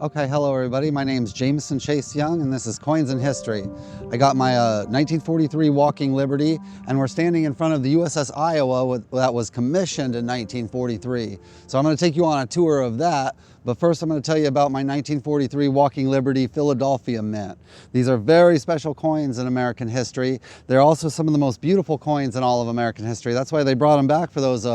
Okay, hello everybody. My name's Jameson Chase Young and this is Coins in History. I got my 1943 Walking Liberty and we're standing in front of the USS Iowa that was commissioned in 1943. So I'm going to take you on a tour of that, but first I'm going to tell you about my 1943 Walking Liberty Philadelphia Mint. These are very special coins in American history. They're also some of the most beautiful coins in all of American history. That's why they brought them back for those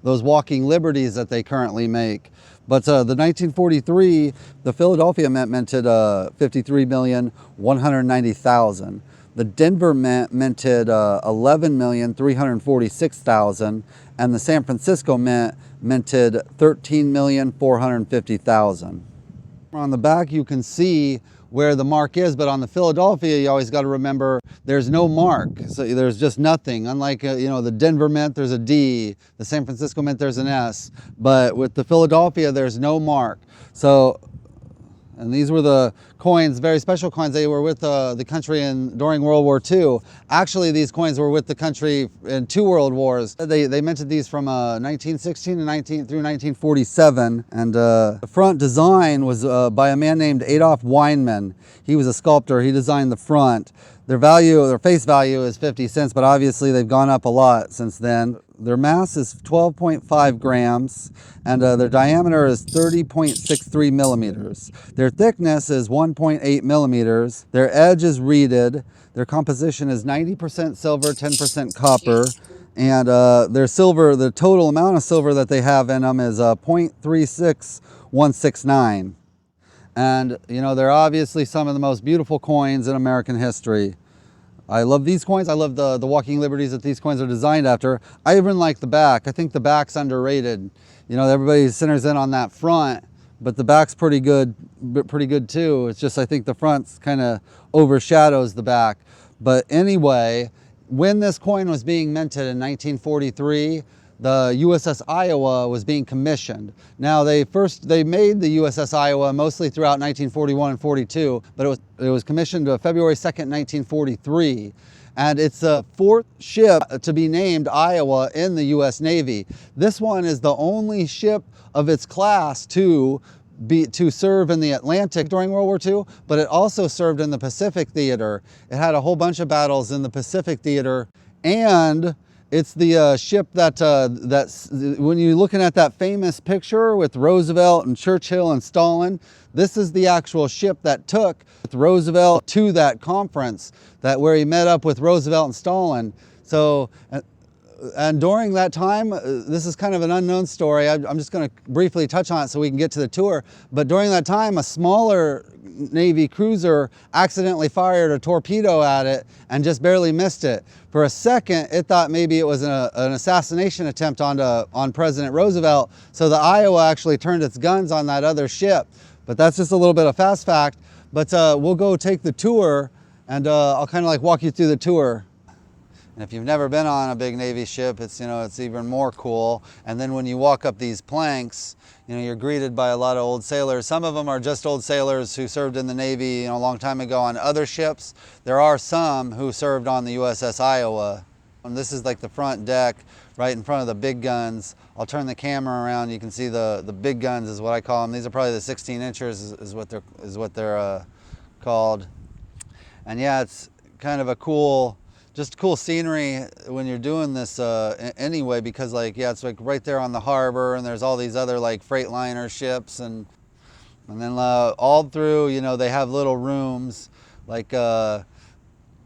Walking Liberties that they currently make. But the 1943, the Philadelphia Mint minted 53,190,000. The Denver Mint minted 11,346,000, and the San Francisco Mint minted 13,450,000. On the back you can see where the mark is, but on the Philadelphia you always got to remember there's no mark, so there's just nothing. Unlike the Denver Mint, there's a D, the San Francisco Mint, there's an S, but with the Philadelphia there's no mark. So, and these were the coins, very special coins. They were with the country during World War II. Actually, these coins were with the country in 2 world wars. They minted these from 1916 through 1947. And the front design was by a man named Adolf Weinman. He was a sculptor. He designed the front. Their face value is 50 cents, but obviously they've gone up a lot since then. Their mass is 12.5 grams, and their diameter is 30.63 millimeters. Their thickness is 1.8 millimeters. Their edge is reeded. Their composition is 90% silver, 10% copper. And their silver, the total amount of silver that they have in them is 0.36169. And they're obviously some of the most beautiful coins in American history. I love these coins. I love the Walking Liberties that these coins are designed after. I even like the back. I think the back's underrated. Everybody centers in on that front, but the back's pretty good too. It's just I think the front kind of overshadows the back. But anyway, when this coin was being minted in 1943, the USS Iowa was being commissioned. Now they made the USS Iowa mostly throughout 1941 and 42, but it was commissioned February 2nd, 1943. And it's the 4th ship to be named Iowa in the US Navy. This one is the only ship of its class to serve in the Atlantic during World War II, but it also served in the Pacific theater. It had a whole bunch of battles in the Pacific theater, and it's the ship that's when you're looking at that famous picture with Roosevelt and Churchill and Stalin, this is the actual ship that took Roosevelt to that conference where he met up with Roosevelt and Stalin. So, and during that time, this is kind of an unknown story. I'm just going to briefly touch on it so we can get to the tour. But during that time, a smaller Navy cruiser accidentally fired a torpedo at it and just barely missed it. For a second, it thought maybe it was an assassination attempt on President Roosevelt. So the Iowa actually turned its guns on that other ship. But that's just a little bit of fast fact. But we'll go take the tour, and I'll kind of like walk you through the tour. And if you've never been on a big Navy ship, it's even more cool. And then when you walk up these planks, you're greeted by a lot of old sailors. Some of them are just old sailors who served in the Navy a long time ago on other ships. There are some who served on the USS Iowa. And this is like the front deck, right in front of the big guns. I'll turn the camera around. You can see the big guns is what I call them. These are probably the 16 inchers is what they're called. And yeah, it's kind of a cool scenery when you're doing this anyway, because it's like right there on the harbor, and there's all these other like Freightliner ships, and then all through, they have little rooms, like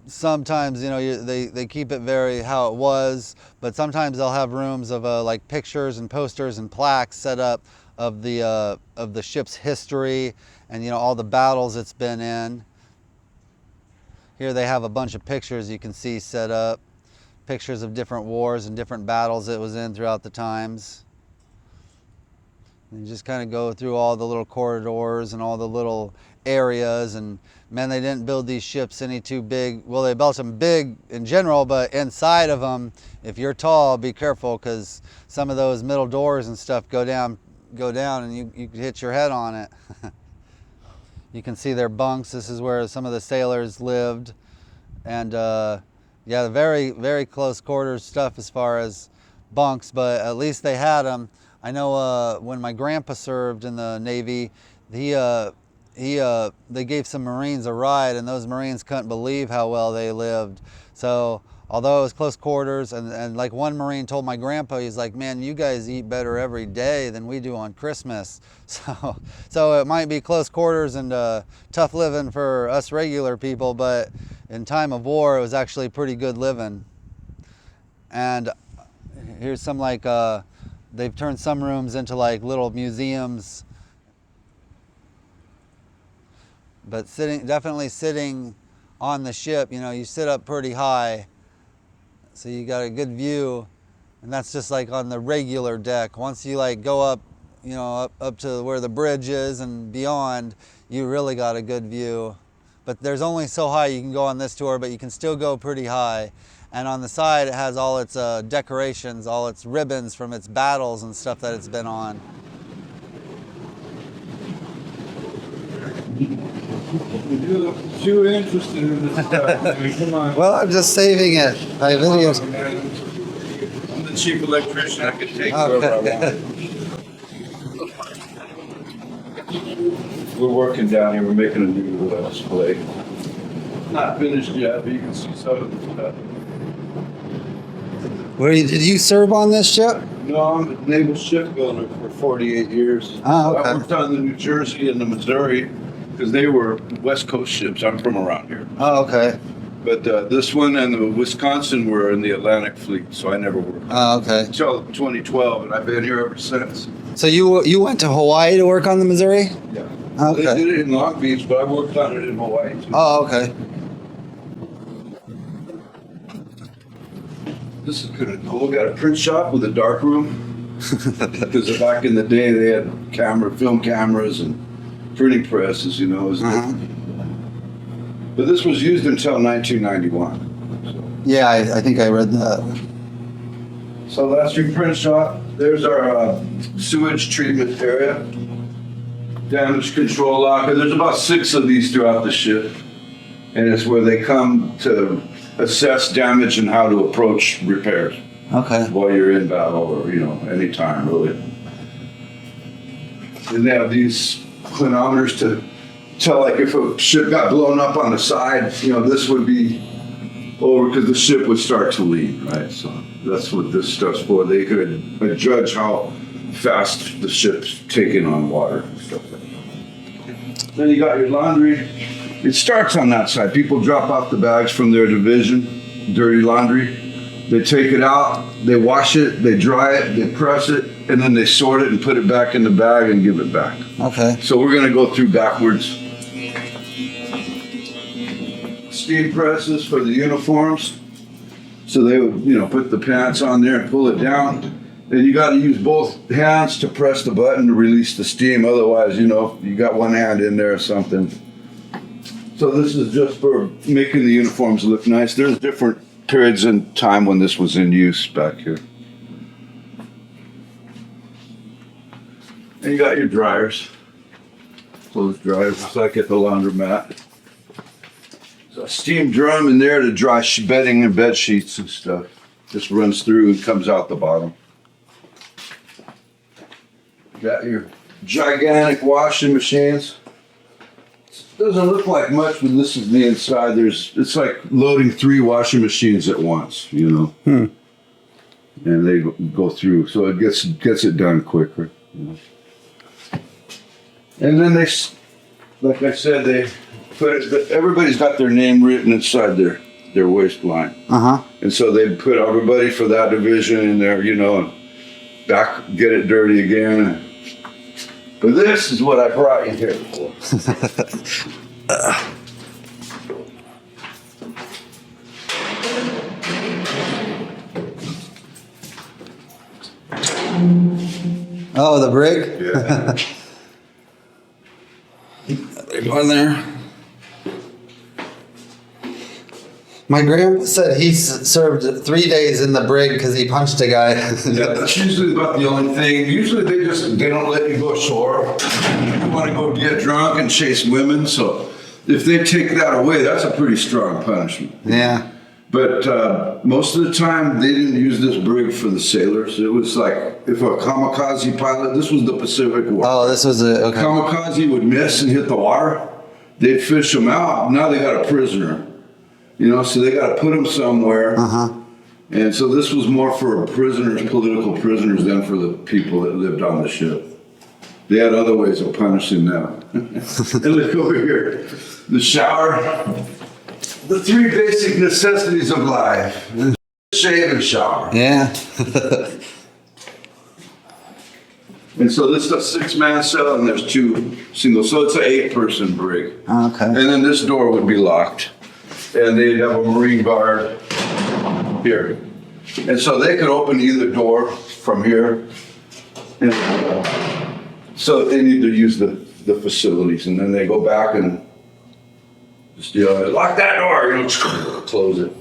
sometimes they keep it very how it was, but sometimes they'll have rooms of like pictures and posters and plaques set up of the ship's history and all the battles it's been in. Here they have a bunch of pictures you can see set up, pictures of different wars and different battles it was in throughout the times. And you just kind of go through all the little corridors and all the little areas, and man, they didn't build these ships any too big. Well, they built them big in general, but inside of them, if you're tall, be careful, because some of those middle doors and stuff go down and you could hit your head on it. You can see their bunks. This is where some of the sailors lived. And yeah, very, very close quarters stuff as far as bunks, but at least they had them. I know when my grandpa served in the Navy, they gave some Marines a ride, and those Marines couldn't believe how well they lived. So although it was close quarters, and like one Marine told my grandpa, he's like, man, you guys eat better every day than we do on Christmas. So it might be close quarters and tough living for us regular people, but in time of war, it was actually pretty good living. And here's some like, they've turned some rooms into like little museums. But definitely sitting on the ship, you know, you sit up pretty high, so you got a good view, and that's just like on the regular deck. Once you like go up, you know, up to where the bridge is and beyond, you really got a good view. But there's only so high you can go on this tour, but you can still go pretty high. And on the side, it has all its decorations, all its ribbons from its battles and stuff that it's been on. You're too interested in this stuff. I mean, come on. Well, I'm just saving it. I have videos. I'm the chief electrician. I can take wherever I want. We're working down here. We're making a new display. Not finished yet, but you can see some of the stuff. Did you serve on this ship? No, I'm a naval shipbuilder for 48 years. Oh, okay. I worked on the New Jersey and the Missouri because they were West Coast ships. I'm from around here. Oh, okay. But this one and the Wisconsin were in the Atlantic fleet, so I never worked. Oh, okay. Until 2012, and I've been here ever since. So you went to Hawaii to work on the Missouri? Yeah. Okay. They did it in Long Beach, but I worked on it in Hawaii too. Oh, okay. This is kind of cool. Got a print shop with a dark room. Because back in the day, they had film cameras and printing presses, you know. But this was used until 1991. So. Yeah, I think I read that. So that's your print shop. There's our sewage treatment area. Damage control locker. There's about 6 of these throughout the ship. And it's where they come to assess damage and how to approach repairs. Okay. While you're in battle or, you know, anytime really. And they have these clinometers to tell, like, if a ship got blown up on the side, you know, this would be over because the ship would start to leak, right? So that's what this stuff's for. They could judge how fast the ship's taking on water and stuff like that. Then you got your laundry. It starts on that side. People drop off the bags from their division, dirty laundry. They take it out, they wash it, they dry it, they press it, and then they sort it and put it back in the bag and give it back. Okay. So we're gonna go through backwards. Steam presses for the uniforms. So they would, you know, put the pants on there and pull it down. And you gotta use both hands to press the button to release the steam. Otherwise, you know, you got one hand in there or something. So this is just for making the uniforms look nice. There's different periods in time when this was in use back here. And you got your dryers. Clothes dryers, just like at the laundromat. So a steam drum in there to dry bedding and bed sheets and stuff. Just runs through and comes out the bottom. You got your gigantic washing machines. Doesn't look like much, but this is the inside. It's like loading 3 washing machines at once, you know. And they go through, so it gets it done quicker. You know? And then they, like I said, they put it. Everybody's got their name written inside their waistline. And so they put everybody for that division in there, you know, and get it dirty again. But this is what I brought you here for. Oh, the brig? Yeah. On there. My grandpa said he served 3 days in the brig because he punched a guy. Yeah, that's usually about the only thing. Usually they don't let you go ashore. You want to go get drunk and chase women. So if they take that away, that's a pretty strong punishment. Yeah. But most of the time, they didn't use this brig for the sailors. It was like if a kamikaze pilot, this was the Pacific War. Oh, this was a, okay. Kamikaze would miss and hit the water. They'd fish them out. Now they got a prisoner, you know, so they got to put them somewhere. And so this was more for prisoners, political prisoners, than for the people that lived on the ship. They had other ways of punishing them. And look over here, the shower. The three basic necessities of life: shave and shower. Yeah. And so this is a 6-man cell, and there's 2 singles. So it's an 8-person brig. Okay. And then this door would be locked, and they'd have a Marine guard here. And so they could open either door from here. And, so they need to use the facilities, and then they go back and just, you know, lock that door, you know, close it.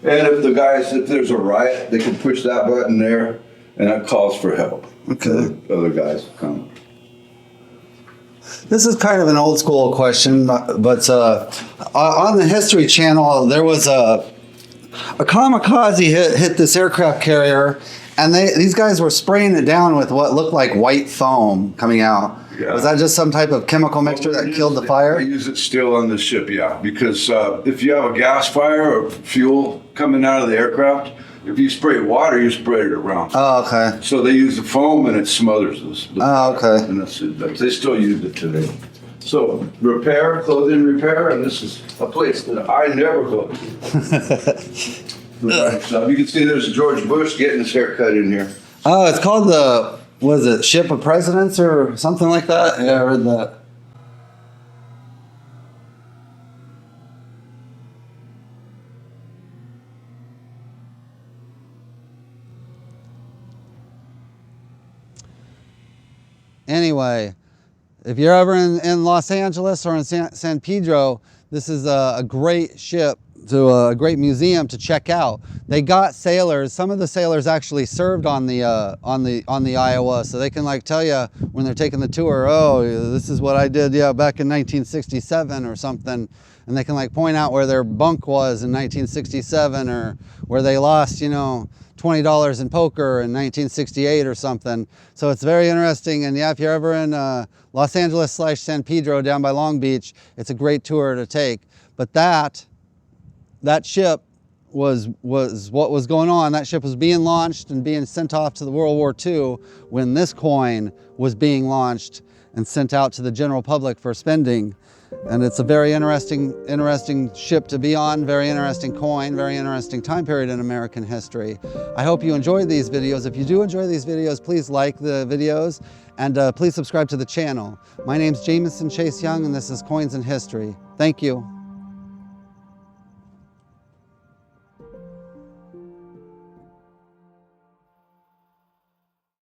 And if there's a riot, they can push that button there, and that calls for help. Okay. Other guys come. This is kind of an old school question, but on the History Channel, there was a kamikaze hit this aircraft carrier, and these guys were spraying it down with what looked like white foam coming out. Yeah. Was that just some type of chemical mixture that killed the fire? They use it still on the ship, yeah. Because if you have a gas fire or fuel coming out of the aircraft, if you spray water, you spray it around. Oh, okay. So they use the foam and it smothers this. Oh, okay. And they still use it today. So repair, clothing repair, and this is a place that I never go to. So you can see there's George Bush getting his hair cut in here. Oh, it's called the, was it Ship of Presidents or something like that? Yeah, I read that. Anyway, if you're ever in Los Angeles or in San Pedro, this is a great ship, to a great museum to check out. They got sailors. Some of the sailors actually served on the Iowa, so they can like tell you when they're taking the tour, oh, this is what I did, yeah, back in 1967 or something, and they can like point out where their bunk was in 1967 or where they lost, you know, $20 in poker in 1968 or something. So it's very interesting. And yeah, if you're ever in Los Angeles / San Pedro down by Long Beach, it's a great tour to take. But that ship was what was going on. That ship was being launched and being sent off to the World War II when this coin was being launched and sent out to the general public for spending. And it's a very interesting ship to be on, very interesting coin, very interesting time period in American history. I hope you enjoyed these videos. If you do enjoy these videos, please like the videos and please subscribe to the channel. My name's Jamison Chase Young and this is Coins in History. Thank you.